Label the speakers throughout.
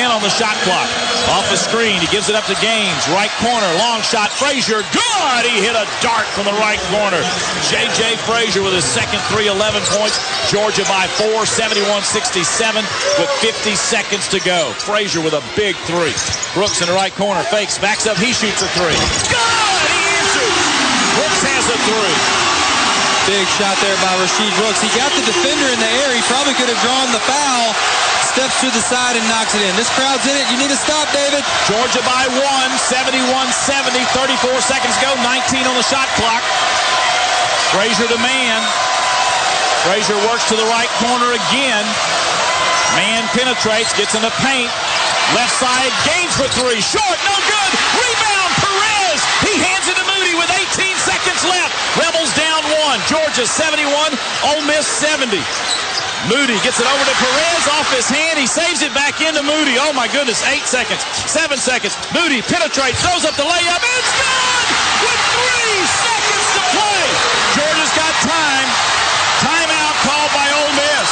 Speaker 1: 10 on the shot clock. Off the screen, he gives it up to Gaines. Right corner, long shot. Frazier, good! He hit a dart from the right corner. J.J. Frazier with his second three, 11 points. Georgia by 4, 71-67 with 50 seconds to go. Frazier with a big three. Brooks in the right corner, fakes, backs up, he shoots a three. Good! He answers. Brooks has a three.
Speaker 2: Big shot there by Rasheed Brooks. He got the defender in the air. He probably could have drawn the foul. Steps to the side and knocks it in. This crowd's in it. You need to stop, David.
Speaker 1: Georgia by 1, 71-70, 34 seconds to go, 19 on the shot clock. Frazier to man. Frazier works to the right corner again. Man penetrates, gets in the paint. Left side, Gaines for three. Short, no good. Rebound, Perez. He hands it to Moody with 18 seconds left. Rebels down 1. Georgia 71, Ole Miss 70. Moody gets it over to Perez, off his hand. He saves it back into Moody. Oh, my goodness, 8 seconds, 7 seconds. Moody penetrates, throws up the layup. It's good with 3 seconds to play. Georgia's got time. Timeout called by Ole Miss.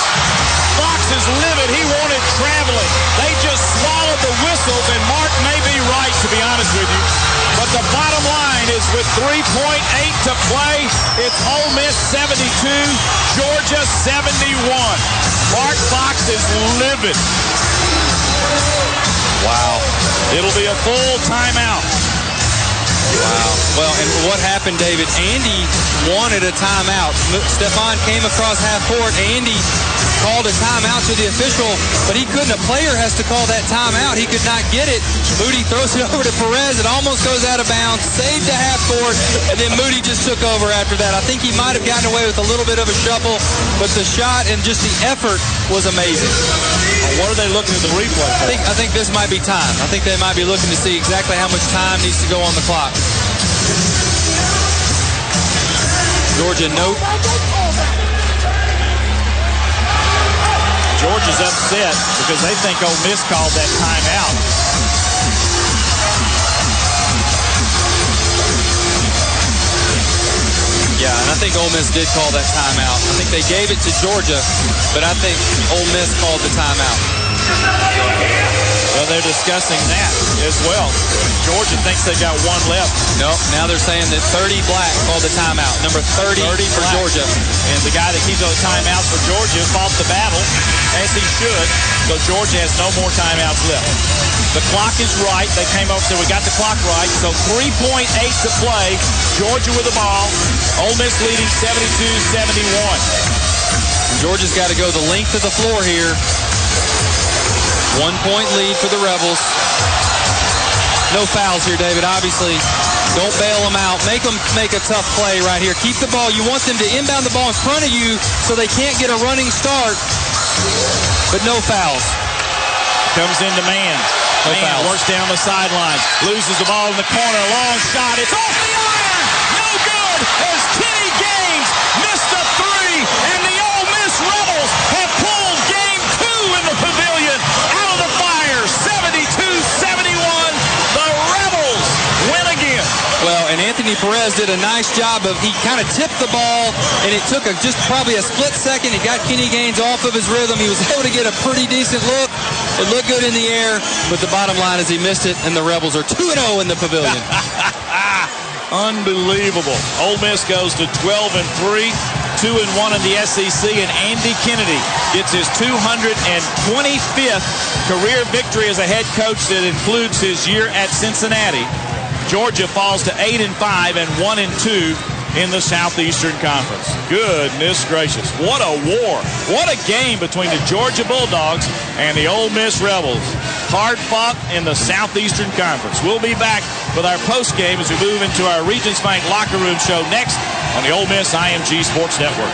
Speaker 1: Fox is livid. He wanted traveling. They just swallowed the whistles, and Mark may be right, to be honest with you. But the bottom line is with 3.8 to play, it's Ole Miss 72, Georgia 71. Mark Fox is livid.
Speaker 2: Wow.
Speaker 1: It'll be a full timeout.
Speaker 2: Wow. Well, and what happened, David? Andy wanted a timeout. Stephon came across half court. Andy called a timeout to the official, but he couldn't. A player has to call that timeout. He could not get it. Moody throws it over to Perez. It almost goes out of bounds. Saved to half court, and then Moody just took over after that. I think he might have gotten away with a little bit of a shuffle, but the shot and just the effort was amazing.
Speaker 1: What are they looking at the replay for?
Speaker 2: I think this might be time. I think they might be looking to see exactly how much time needs to go on the clock. Georgia, nope.
Speaker 1: Georgia's upset because they think Ole Miss called that timeout.
Speaker 2: Yeah, and I think Ole Miss did call that timeout. I think they gave it to Georgia, but I think Ole Miss called the timeout.
Speaker 1: Well, they're discussing that as well. Georgia thinks they got one left.
Speaker 2: Nope, now they're saying that 30 Black called the timeout. Number 30 for
Speaker 1: Black.
Speaker 2: Georgia.
Speaker 1: And the guy that keeps those timeouts for Georgia fought the battle, as he should, so Georgia has no more timeouts left. The clock is right. They came over and said, we got the clock right. So 3.8 to play. Georgia with the ball. Ole Miss leading 72-71.
Speaker 2: Georgia's got to go the length of the floor here. 1 point lead for the Rebels. No fouls here, David, obviously. Don't bail them out. Make them make a tough play right here. Keep the ball. You want them to inbound the ball in front of you so they can't get a running start. But no fouls.
Speaker 1: Comes into man.
Speaker 2: No fouls.
Speaker 1: Works down the sidelines. Loses the ball in the corner. Long shot. It's off the iron. No good. As Kenny Gaines missed a three. And the Ole Miss Rebels have pulled game 2 in the pavilion out of the fire. 72-71. The Rebels win again.
Speaker 2: Well, and Anthony Perez did a nice job of, he kind of tipped the ball, and it took just probably a split second. It got Kenny Gaines off of his rhythm. He was able to get a pretty decent look. It looked good in the air, but the bottom line is he missed it, and the Rebels are 2-0 in the pavilion.
Speaker 1: Unbelievable. Ole Miss goes to 12-3, 2-1 in the SEC, and Andy Kennedy gets his 225th career victory as a head coach that includes his year at Cincinnati. Georgia falls to 8-5 and 1-2 in the Southeastern Conference. Goodness gracious. What a war. What a game between the Georgia Bulldogs and the Ole Miss Rebels. Hard fought in the Southeastern Conference. We'll be back with our post game as we move into our Regions Bank locker room show next on the Ole Miss IMG Sports Network.